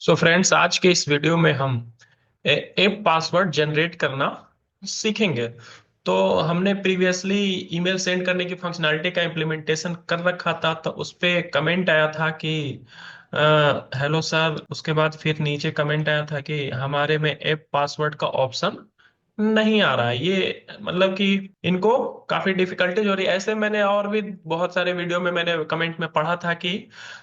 So friends, आज के इस वीडियो में हम ऐप पासवर्ड जनरेट करना सीखेंगे। तो हमने प्रीवियसली ईमेल सेंड करने की फंक्शनैलिटी का इम्प्लीमेंटेशन कर रखा था, तो उस पे कमेंट आया था कि हेलो सर। उसके बाद फिर नीचे कमेंट आया था कि हमारे में ऐप पासवर्ड का ऑप्शन नहीं आ रहा है। ये मतलब कि इनको काफी डिफिकल्टीज हो रही है। ऐसे मैंने और भी बहुत सारे वीडियो में मैंने कमेंट में पढ़ा था कि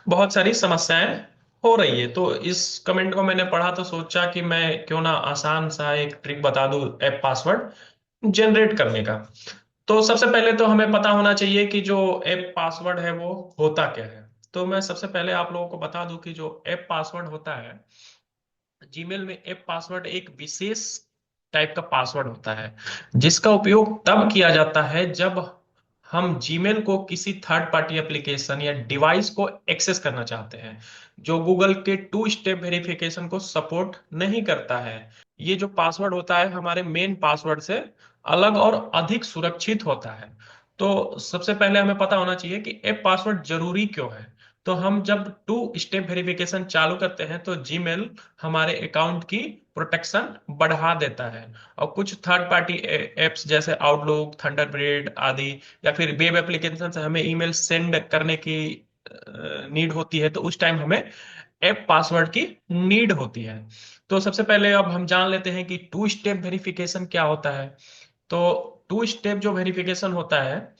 बहुत सारी समस्याएं हो रही है। तो इस कमेंट को मैंने पढ़ा तो सोचा कि मैं क्यों ना आसान सा एक ट्रिक बता दूं ऐप पासवर्ड जनरेट करने का। तो सबसे पहले तो हमें पता होना चाहिए कि जो ऐप पासवर्ड है वो होता क्या है। तो मैं सबसे पहले आप लोगों को बता दूं कि जो ऐप पासवर्ड होता है, जीमेल में ऐप पासवर्ड एक विशेष टाइप का पासवर्ड होता है जिसका उपयोग तब किया जाता है जब हम जीमेल को किसी थर्ड पार्टी एप्लीकेशन या डिवाइस को एक्सेस करना चाहते हैं जो गूगल के टू स्टेप वेरिफिकेशन को सपोर्ट नहीं करता है। ये जो पासवर्ड होता है हमारे मेन पासवर्ड से अलग और अधिक सुरक्षित होता है। तो सबसे पहले हमें पता होना चाहिए कि ऐप पासवर्ड जरूरी क्यों है। तो हम जब टू स्टेप वेरिफिकेशन चालू करते हैं तो जीमेल हमारे अकाउंट की प्रोटेक्शन बढ़ा देता है। और कुछ थर्ड पार्टी एप्स जैसे आउटलुक, थंडरबर्ड आदि या फिर वेब एप्लीकेशन से हमें ईमेल सेंड करने की नीड होती है, तो उस टाइम हमें ऐप पासवर्ड की नीड होती है। तो सबसे पहले अब हम जान लेते हैं कि टू स्टेप वेरिफिकेशन क्या होता है। तो टू स्टेप जो वेरिफिकेशन होता है,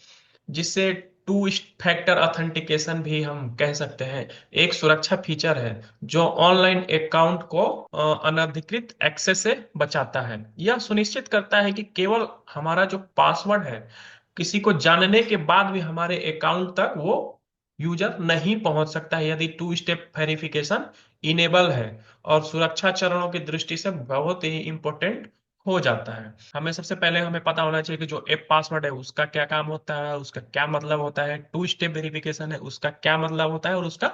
जिससे टू फैक्टर ऑथेंटिकेशन भी हम कह सकते हैं, एक सुरक्षा फीचर है जो ऑनलाइन अकाउंट को अनधिकृत एक्सेस से बचाता है। यह सुनिश्चित करता है कि केवल हमारा जो पासवर्ड है किसी को जानने के बाद भी हमारे अकाउंट तक वो यूजर नहीं पहुंच सकता है, यदि टू स्टेप वेरिफिकेशन इनेबल है। और सुरक्षा चरणों की दृष्टि से बहुत ही इंपॉर्टेंट हो जाता है। हमें सबसे पहले हमें पता होना चाहिए कि जो ऐप पासवर्ड है उसका क्या काम होता है, उसका क्या मतलब होता है। टू स्टेप वेरिफिकेशन है उसका क्या मतलब होता है और उसका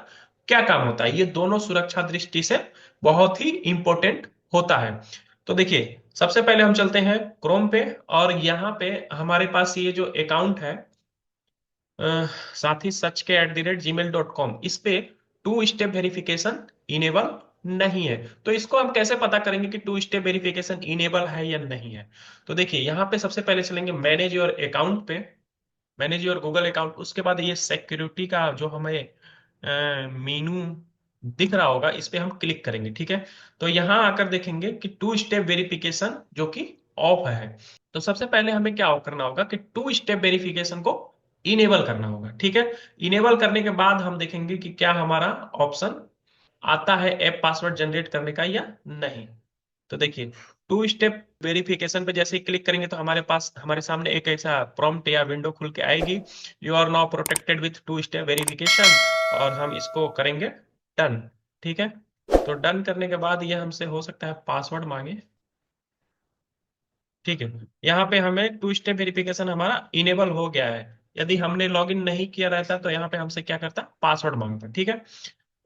क्या काम होता है। ये दोनों सुरक्षा दृष्टि से बहुत ही इंपॉर्टेंट होता है। तो देखिए, सबसे पहले हम चलते हैं क्रोम पे, और यहाँ पे हमारे पास ये जो अकाउंट है साथ ही सच के @gmail.com, इस पे टू स्टेप वेरिफिकेशन इनेबल नहीं है। तो इसको हम कैसे पता करेंगे कि टू स्टेप वेरिफिकेशन इनेबल है या नहीं है। तो देखिए, यहाँ पे सबसे पहले चलेंगे मैनेज योर अकाउंट पे, मैनेज योर गूगल अकाउंट। उसके बाद ये सिक्योरिटी का जो हमें मेनू दिख रहा होगा, इस पे हम क्लिक करेंगे। ठीक है, तो यहाँ आकर देखेंगे कि टू स्टेप वेरिफिकेशन जो कि ऑफ है। तो सबसे पहले हमें क्या करना होगा कि टू स्टेप वेरिफिकेशन को इनेबल करना होगा। ठीक है, इनेबल करने के बाद हम देखेंगे कि क्या हमारा ऑप्शन आता है ऐप पासवर्ड जनरेट करने का या नहीं। तो देखिए, टू स्टेप वेरिफिकेशन पे जैसे ही क्लिक करेंगे तो हमारे पास हमारे सामने एक ऐसा प्रॉम्प्ट या विंडो खुल के आएगी, you are now protected with two step verification. और हम इसको करेंगे डन। ठीक है, तो डन करने के बाद ये हमसे हो सकता है पासवर्ड मांगे। ठीक है, यहाँ पे हमें टू स्टेप वेरिफिकेशन हमारा इनेबल हो गया है। यदि हमने लॉगिन नहीं किया रहता तो यहाँ पे हमसे क्या करता, पासवर्ड मांगता। ठीक है,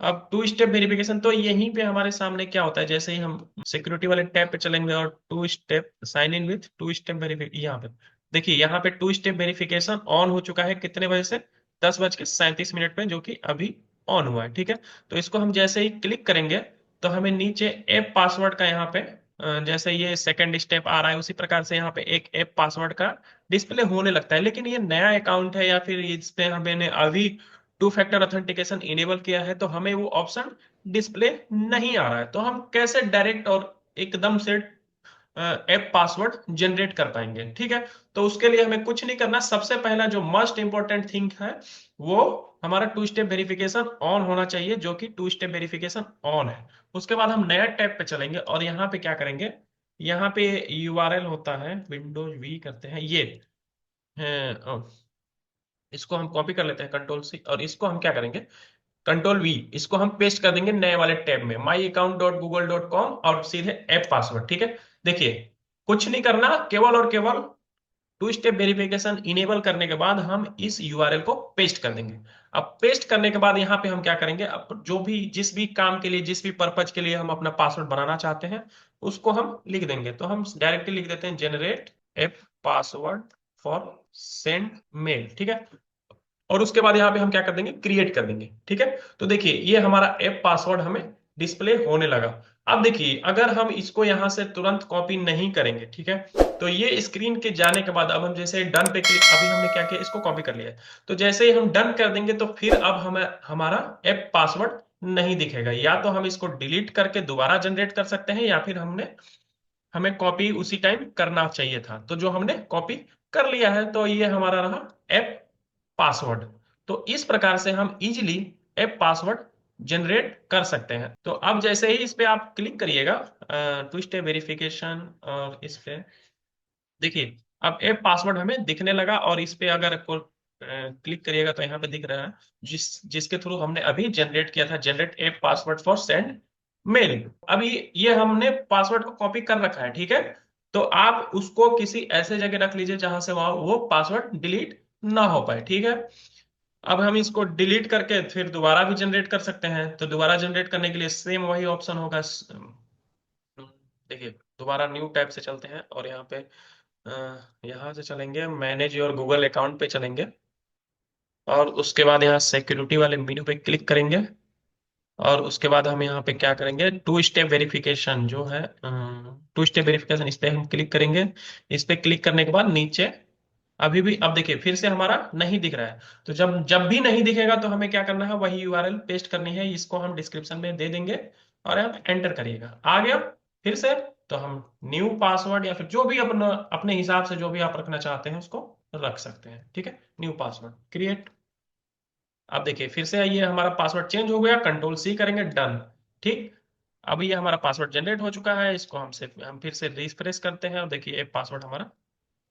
अब टू स्टेप वेरिफिकेशन तो यहीं पे हमारे सामने क्या होता है, जैसे ही हम सिक्योरिटी वाले टैब पे चलेंगे और two step sign in with two step verification, यहाँ पे देखिए, यहाँ पे टू स्टेप वेरिफिकेशन ऑन हो चुका है। कितने बजे से? 10:37 पे, जो कि अभी ऑन हुआ है। ठीक है, तो इसको हम जैसे ही क्लिक करेंगे तो हमें नीचे ऐप पासवर्ड का यहाँ पे जैसे ये सेकंड स्टेप आ रहा है उसी प्रकार से यहाँ पे एक ऐप पासवर्ड का डिस्प्ले होने लगता है। लेकिन ये नया अकाउंट है या फिर इस पे हमने अभी टू फैक्टर ऑथेंटिकेशन इनेबल किया है, तो हमें वो ऑप्शन डिस्प्ले नहीं आ रहा है। तो हम कैसे डायरेक्ट और एकदम से ऐप पासवर्ड जनरेट कर पाएंगे। ठीक है, तो उसके लिए हमें कुछ नहीं करना। सबसे पहला जो मस्ट इंपॉर्टेंट थिंग है वो हमारा टू स्टेप वेरिफिकेशन ऑन होना चाहिए, जो कि टू स्टेप वेरिफिकेशन ऑन है। उसके बाद हम नया टैब पे चलेंगे और यहाँ पे क्या करेंगे, यहाँ पे यूआरएल होता है, विंडोज वी करते हैं ये इसको हम कॉपी कर लेते हैं कंट्रोल C, और इसको हम क्या करेंगे, कंट्रोल V, इसको हम पेस्ट कर देंगे नए वाले टैब में myaccount.google.com और सीधे ऐप पासवर्ड। ठीक है, देखिए, कुछ नहीं करना, केवल और केवल टू स्टेप वेरिफिकेशन इनेबल करने के बाद हम इस यूआरएल को पेस्ट कर देंगे। अब पेस्ट करने के बाद यहाँ पे हम क्या करेंगे, अब जो भी जिस भी काम के लिए जिस भी पर्पज के लिए हम अपना पासवर्ड बनाना चाहते हैं उसको हम लिख देंगे। तो हम डायरेक्टली लिख देते हैं generate app password for send mail. ठीक है, और उसके बाद यहाँ पे हम क्या कर देंगे, क्रिएट कर देंगे। ठीक है, तो देखिए, ये हमारा ऐप पासवर्ड हमें डिस्प्ले होने लगा। अब देखिए, अगर हम इसको यहां से तुरंत कॉपी नहीं करेंगे, ठीक है, तो ये स्क्रीन के जाने के बाद अब हम जैसे डन पे क्लिक, अभी हमने क्या किया, इसको कॉपी कर लिया है। तो जैसे ही हम डन कर देंगे तो फिर अब हमें हमारा ऐप पासवर्ड नहीं दिखेगा। या तो हम इसको डिलीट करके दोबारा जनरेट कर सकते हैं, या फिर हमें कॉपी उसी टाइम करना चाहिए था, तो जो हमने कॉपी कर लिया है, तो ये हमारा रहा ऐप पासवर्ड। तो इस प्रकार से हम इजिली ऐप पासवर्ड जनरेट कर सकते हैं। तो अब जैसे ही इस पे आप क्लिक करिएगा, टू स्टेप वेरिफिकेशन, और इस पे देखिए अब ऐप पासवर्ड हमें दिखने लगा। और इस पे अगर क्लिक करिएगा तो यहाँ पे दिख रहा है जिसके थ्रू हमने अभी जनरेट किया था, generate app password for send mail. अभी ये हमने पासवर्ड को कॉपी कर रखा है, ठीक है। तो आप उसको किसी ऐसे जगह रख लीजिए जहां से वहां वो पासवर्ड डिलीट ना हो पाए, ठीक है। अब हम इसको डिलीट करके फिर दोबारा भी जनरेट कर सकते हैं। तो दोबारा जनरेट करने के लिए सेम वही ऑप्शन होगा। देखिए, दोबारा न्यू टैब से चलते हैं और यहाँ पे यहाँ से चलेंगे, मैनेज योर गूगल अकाउंट पे चलेंगे। और उसके बाद यहाँ सिक्योरिटी वाले मेन्यू पे क्लिक करेंगे। और उसके बाद हम यहाँ पे क्या करेंगे, टू स्टेप वेरिफिकेशन जो है, टू स्टेप वेरिफिकेशन, इस पे हम क्लिक करेंगे। इस पे क्लिक करने के बाद नीचे अभी भी, अब देखिए फिर से हमारा नहीं दिख रहा है। तो जब जब भी नहीं दिखेगा तो हमें क्या करना है, वही यूआरएल पेस्ट करनी है, इसको हम डिस्क्रिप्शन में दे देंगे और यहाँ पे एंटर करिएगा। आ गया फिर से। तो हम न्यू पासवर्ड या फिर जो भी अपना अपने हिसाब से जो भी आप रखना चाहते हैं उसको रख सकते हैं, ठीक है। New password create. अब देखिए फिर से ये हमारा पासवर्ड चेंज हो गया, कंट्रोल सी करेंगे, डन। ठीक। अब ये हमारा पासवर्ड जनरेट हो चुका है, इसको हम फिर से रिफ्रेश करते हैं और देखिए ये पासवर्ड हमारा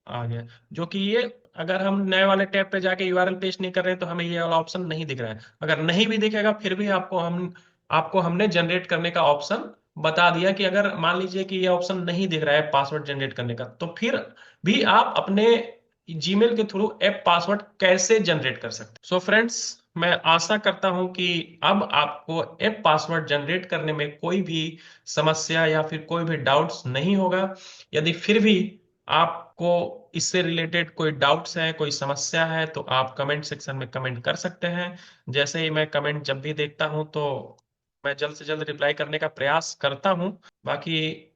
आ गया। जो कि ये, अगर हम नए वाले टैब पे जाके यूआरएल पेस्ट नहीं कर रहे हैं तो हमें ये वाला ऑप्शन नहीं दिख रहा है। अगर नहीं भी दिखेगा फिर भी आपको हमने जनरेट करने का ऑप्शन बता दिया कि अगर मान लीजिए कि ये ऑप्शन नहीं दिख रहा है पासवर्ड जनरेट करने का, तो फिर भी आप अपने जीमेल के थ्रू ऐप पासवर्ड कैसे जनरेट कर सकते हैं। सो फ्रेंड्स, मैं आशा करता हूं कि अब आपको ऐप पासवर्ड जनरेट करने में कोई भी समस्या या फिर कोई भी डाउट्स नहीं होगा। यदि फिर भी आपको इससे रिलेटेड कोई डाउट्स है, कोई समस्या है, तो आप कमेंट सेक्शन में कमेंट कर सकते हैं। जैसे ही मैं कमेंट जब भी देखता हूं तो मैं जल्द से जल्द रिप्लाई करने का प्रयास करता हूं। बाकी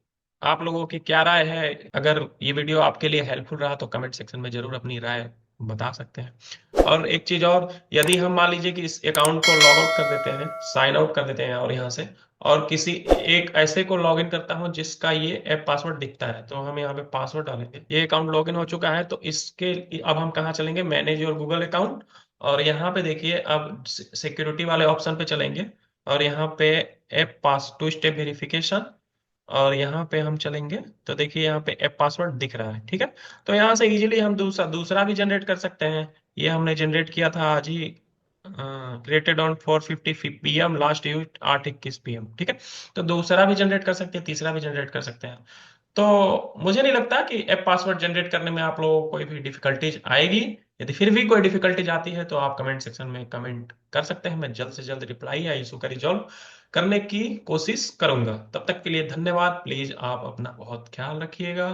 आप लोगों की क्या राय है, अगर ये वीडियो आपके लिए हेल्पफुल रहा तो कमेंट सेक्शन में जरूर अपनी राय बता सकते हैं। और एक चीज और, यदि हम मान लीजिए कि इस अकाउंट को लॉग आउट कर देते हैं, साइन आउट कर देते हैं और यहाँ से, और किसी एक ऐसे को लॉग इन करता हूं जिसका ये ऐप पासवर्ड दिखता है, तो हम यहाँ पे पासवर्ड डालेंगे। ये अकाउंट लॉग इन हो चुका है, तो इसके अब हम कहाँ चलेंगे, मैनेज योर गूगल अकाउंट। और यहाँ पे देखिए अब सिक्योरिटी वाले ऑप्शन पे चलेंगे और यहाँ पे app pass two step verification, और यहाँ पे हम चलेंगे तो देखिए यहाँ पे ऐप पासवर्ड दिख रहा है, ठीक है। तो यहाँ से इजीली हम दूसरा दूसरा भी जनरेट कर सकते हैं। ये हमने जनरेट किया था आज ही, created on 4:50 PM, last use 8:21 PM, ठीक है। तो दूसरा भी जनरेट कर सकते हैं, तीसरा भी जनरेट कर सकते हैं। तो मुझे नहीं लगता कि ऐप पासवर्ड जनरेट करने में आप लोगों को कोई भी डिफिकल्टीज आएगी। यदि फिर भी कोई डिफिकल्टीज आती है तो आप कमेंट सेक्शन में कमेंट कर सकते हैं, मैं जल्द से जल्द रिप्लाई या इशू का रिजॉल्व करने की कोशिश करूंगा। तब तक के लिए धन्यवाद। प्लीज आप अपना बहुत ख्याल रखिएगा।